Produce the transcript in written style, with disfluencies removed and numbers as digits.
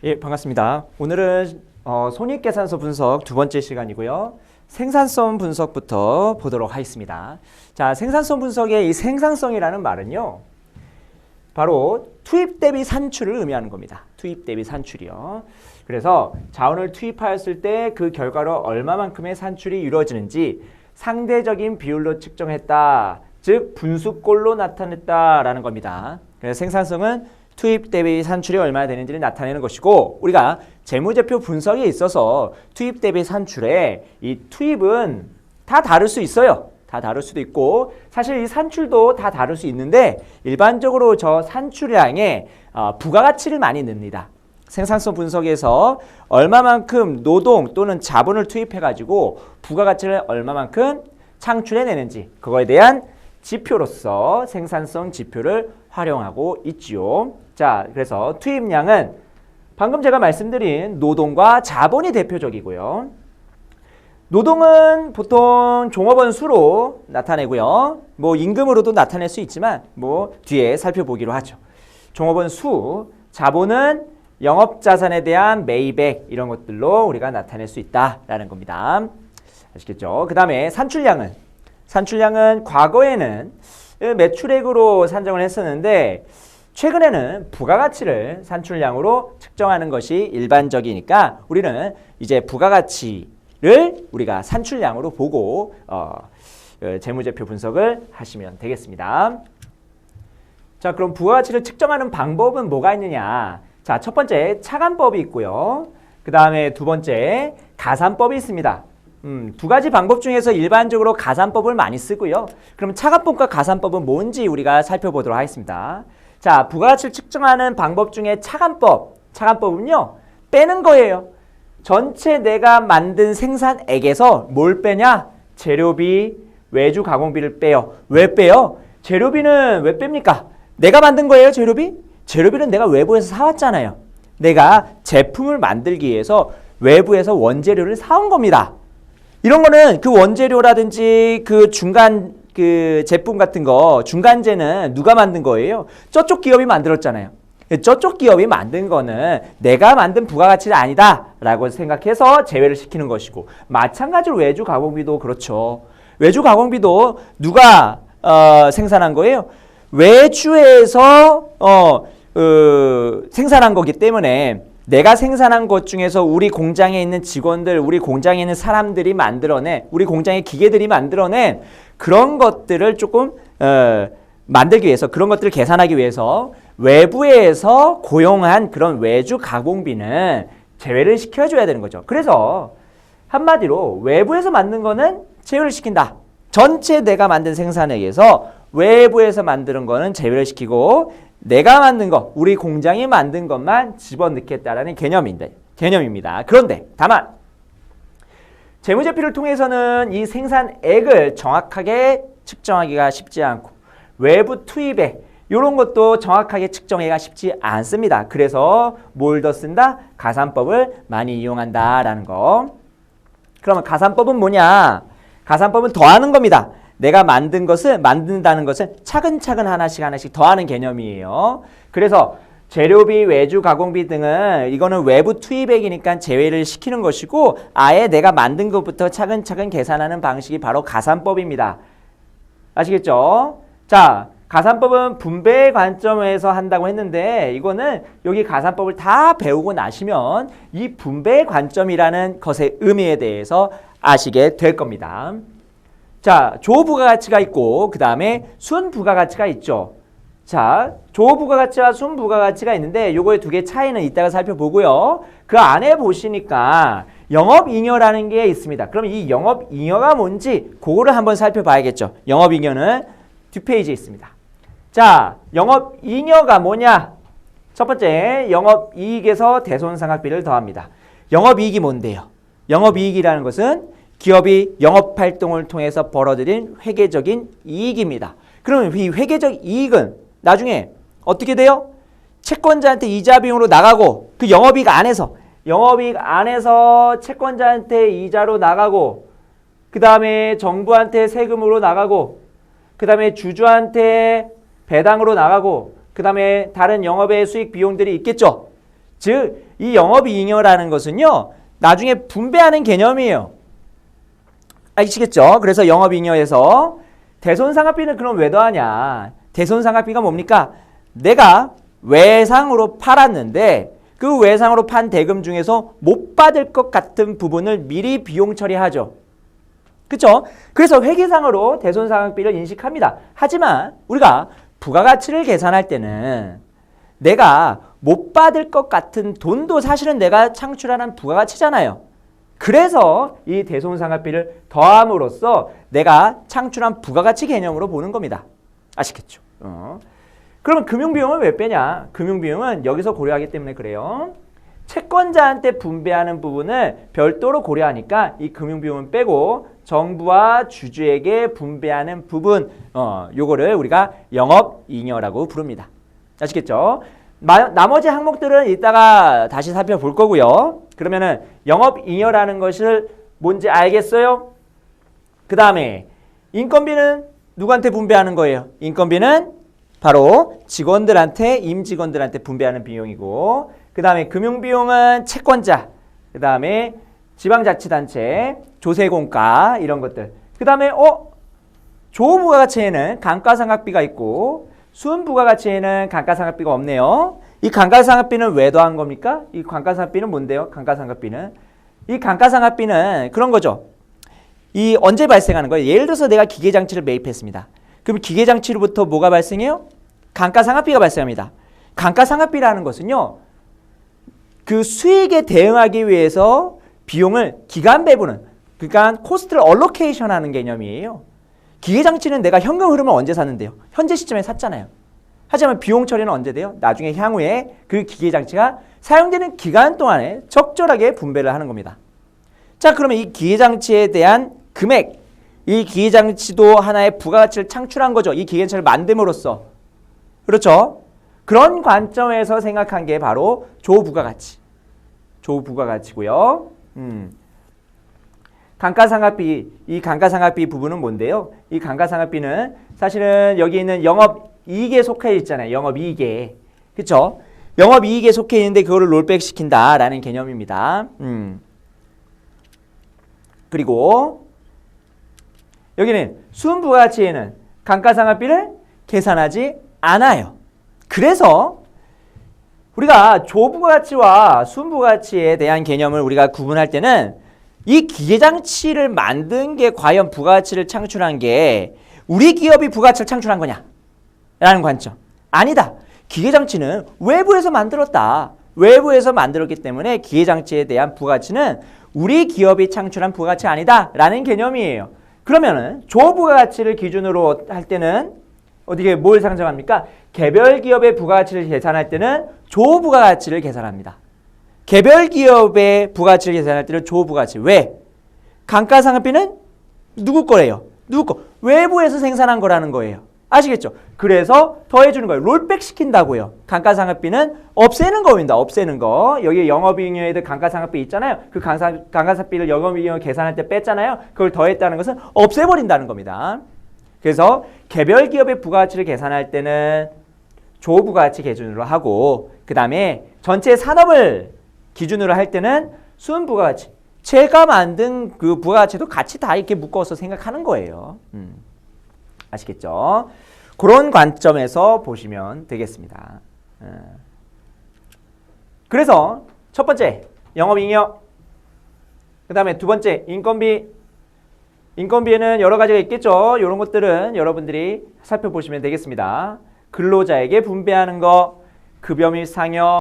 예, 반갑습니다. 오늘은 손익계산서 분석 두 번째 시간이고요. 생산성 분석부터 보도록 하겠습니다. 자, 생산성 분석의 이 생산성이라는 말은요. 바로 투입 대비 산출을 의미하는 겁니다. 투입 대비 산출이요. 그래서 자원을 투입하였을 때 그 결과로 얼마만큼의 산출이 이루어지는지 상대적인 비율로 측정했다. 즉 분수꼴로 나타냈다라는 겁니다. 그래서 생산성은 투입 대비 산출이 얼마나 되는지를 나타내는 것이고, 우리가 재무제표 분석에 있어서 투입 대비 산출에 이 투입은 다 다를 수 있어요. 다 다를 수도 있고, 사실 이 산출도 다 다를 수 있는데 일반적으로 저 산출량에 부가가치를 많이 넣습니다. 생산성 분석에서 얼마만큼 노동 또는 자본을 투입해가지고 부가가치를 얼마만큼 창출해내는지, 그거에 대한 지표로서 생산성 지표를 활용하고 있지요. 자, 그래서 투입량은 방금 제가 말씀드린 노동과 자본이 대표적이고요. 노동은 보통 종업원 수로 나타내고요. 뭐 임금으로도 나타낼 수 있지만 뭐 뒤에 살펴보기로 하죠. 종업원 수, 자본은 영업자산에 대한 매입액 이런 것들로 우리가 나타낼 수 있다라는 겁니다. 아시겠죠? 그 다음에 산출량은 과거에는 매출액으로 산정을 했었는데 최근에는 부가가치를 산출량으로 측정하는 것이 일반적이니까 우리는 이제 부가가치를 우리가 산출량으로 보고 재무제표 분석을 하시면 되겠습니다. 자, 그럼 부가가치를 측정하는 방법은 뭐가 있느냐? 자, 첫 번째 차감법이 있고요. 그 다음에 두 번째 가산법이 있습니다. 두 가지 방법 중에서 일반적으로 가산법을 많이 쓰고요. 그럼 차감법과 가산법은 뭔지 우리가 살펴보도록 하겠습니다. 자, 부가가치를 측정하는 방법 중에 차감법은요, 빼는 거예요. 전체 내가 만든 생산액에서 뭘 빼냐? 재료비, 외주 가공비를 빼요. 왜 빼요? 재료비는 왜 뺍니까? 내가 만든 거예요, 재료비? 재료비는 내가 외부에서 사왔잖아요. 내가 제품을 만들기 위해서 외부에서 원재료를 사온 겁니다. 이런 거는 그 원재료라든지 그 중간 그 제품 같은 거 중간재는 누가 만든 거예요? 저쪽 기업이 만들었잖아요. 저쪽 기업이 만든 거는 내가 만든 부가가치는 아니다 라고 생각해서 제외를 시키는 것이고, 마찬가지로 외주 가공비도 그렇죠. 외주 가공비도 누가 생산한 거예요? 외주에서 생산한 거기 때문에 내가 생산한 것 중에서 우리 공장에 있는 직원들, 우리 공장에 있는 사람들이 만들어낸, 우리 공장의 기계들이 만들어낸 그런 것들을 조금 만들기 위해서, 그런 것들을 계산하기 위해서 외부에서 고용한 그런 외주 가공비는 제외를 시켜줘야 되는 거죠. 그래서 한마디로 외부에서 만든 거는 제외를 시킨다. 전체 내가 만든 생산액에서 외부에서 만드는 거는 제외를 시키고 내가 만든 거, 우리 공장이 만든 것만 집어넣겠다라는 개념입니다. 그런데 다만 재무제표를 통해서는 이 생산액을 정확하게 측정하기가 쉽지 않고 외부 투입액 이런 것도 정확하게 측정하기가 쉽지 않습니다. 그래서 뭘 더 쓴다? 가산법을 많이 이용한다라는 거. 그러면 가산법은 뭐냐? 가산법은 더하는 겁니다. 내가 만든다는 것을 차근차근 하나씩 더하는 개념이에요. 그래서 재료비, 외주, 가공비 등은 이거는 외부 투입액이니까 제외를 시키는 것이고, 아예 내가 만든 것부터 차근차근 계산하는 방식이 바로 가산법입니다. 아시겠죠? 자, 가산법은 분배의 관점에서 한다고 했는데 이거는 여기 가산법을 다 배우고 나시면 이 분배의 관점이라는 것의 의미에 대해서 아시게 될 겁니다. 자, 조부가가치가 있고 그 다음에 순부가가치가 있죠. 자, 조부가가치와 순부가가치가 있는데 요거의 두 개 차이는 이따가 살펴보고요. 그 안에 보시니까 영업잉여라는 게 있습니다. 그럼 이 영업잉여가 뭔지 그거를 한번 살펴봐야겠죠. 영업잉여는 뒷페이지에 있습니다. 자, 영업잉여가 뭐냐? 첫 번째, 영업이익에서 대손상각비를 더합니다. 영업이익이 뭔데요? 영업이익이라는 것은 기업이 영업활동을 통해서 벌어들인 회계적인 이익입니다. 그러면 이 회계적 이익은 나중에 어떻게 돼요? 채권자한테 이자 비용으로 나가고, 그 영업이익 안에서 채권자한테 이자로 나가고, 그 다음에 정부한테 세금으로 나가고, 그 다음에 주주한테 배당으로 나가고, 그 다음에 다른 영업의 수익 비용들이 있겠죠. 즉, 이 영업이익이라는 것은요, 나중에 분배하는 개념이에요. 아시겠죠? 그래서 영업이익에서 대손상각비는 그럼 왜 더하냐? 대손상각비가 뭡니까? 내가 외상으로 팔았는데 그 외상으로 판 대금 중에서 못 받을 것 같은 부분을 미리 비용 처리하죠. 그렇죠? 그래서 회계상으로 대손상각비를 인식합니다. 하지만 우리가 부가가치를 계산할 때는 내가 못 받을 것 같은 돈도 사실은 내가 창출하는 부가가치잖아요. 그래서 이 대손상각비를 더함으로써 내가 창출한 부가가치 개념으로 보는 겁니다. 아시겠죠? 그러면 금융비용은 왜 빼냐? 금융비용은 여기서 고려하기 때문에 그래요. 채권자한테 분배하는 부분을 별도로 고려하니까 이 금융비용은 빼고 정부와 주주에게 분배하는 부분, 요거를 우리가 영업잉여라고 부릅니다. 아시겠죠? 나머지 항목들은 이따가 다시 살펴볼 거고요. 그러면은 영업잉여라는 것을 뭔지 알겠어요? 그 다음에 인건비는 누구한테 분배하는 거예요? 인건비는 바로 직원들한테, 임직원들한테 분배하는 비용이고, 그 다음에 금융비용은 채권자, 그 다음에 지방자치단체, 조세공과 이런 것들. 그 다음에 조부가가치에는 감가상각비가 있고 순부가가치에는 감가상각비가 없네요. 이 감가상각비는 왜 더한 겁니까? 이 감가상각비는 뭔데요? 감가상각비는 이 감가상각비는 그런 거죠. 이 언제 발생하는 거예요? 예를 들어서 내가 기계장치를 매입했습니다. 그럼 기계장치로부터 뭐가 발생해요? 감가상각비가 발생합니다. 감가상각비라는 것은요, 그 수익에 대응하기 위해서 비용을 기간 배분은, 그러니까 코스트를 얼로케이션 하는 개념이에요. 기계장치는 내가 현금 흐름을 언제 샀는데요? 현재 시점에 샀잖아요. 하지만 비용 처리는 언제 돼요? 나중에 향후에 그 기계장치가 사용되는 기간 동안에 적절하게 분배를 하는 겁니다. 자, 그러면 이 기계장치에 대한 금액, 이 기계장치도 하나의 부가가치를 창출한 거죠. 이 기계장치를 만듦으로써. 그렇죠? 그런 관점에서 생각한 게 바로 조부가가치. 조부가가치고요. 감가상각비, 이 감가상각비 부분은 뭔데요? 이 감가상각비는 사실은 여기 있는 영업이익에 속해 있잖아요. 영업이익에. 그렇죠? 영업이익에 속해 있는데 그거를 롤백시킨다라는 개념입니다. 그리고 여기는 순부가가치에는 감가상각비를 계산하지 않아요. 그래서 우리가 조부가가치와 순부가가치에 대한 개념을 우리가 구분할 때는 이 기계장치를 만든 게 과연 부가가치를 창출한 게 우리 기업이 부가가치를 창출한 거냐? 라는 관점. 아니다. 기계장치는 외부에서 만들었다. 외부에서 만들었기 때문에 기계장치에 대한 부가가치는 우리 기업이 창출한 부가가치 아니다. 라는 개념이에요. 그러면은 조부가가치를 기준으로 할 때는 어떻게 뭘 상정합니까? 개별 기업의 부가가치를 계산할 때는 조부가가치를 계산합니다. 개별 기업의 부가가치를 계산할 때는 조부가가치. 왜? 감가상각비는 누구 거래요? 누구 거? 외부에서 생산한 거라는 거예요. 아시겠죠? 그래서 더해주는 거예요. 롤백 시킨다고요. 감가상각비는 없애는 겁니다. 없애는 거. 여기 영업이익에도 감가상각비 있잖아요. 그 감가상각비를 영업이익 계산할 때 뺐잖아요. 그걸 더했다는 것은 없애버린다는 겁니다. 그래서 개별 기업의 부가가치를 계산할 때는 조부가가치 기준으로 하고, 그 다음에 전체 산업을 기준으로 할 때는 순부가가치. 제가 만든 그 부가가치도 같이 다 이렇게 묶어서 생각하는 거예요. 아시겠죠? 그런 관점에서 보시면 되겠습니다. 그래서 첫 번째 영업잉여, 그 다음에 두 번째 인건비. 인건비에는 여러 가지가 있겠죠. 이런 것들은 여러분들이 살펴보시면 되겠습니다. 근로자에게 분배하는 거, 급여 및 상여,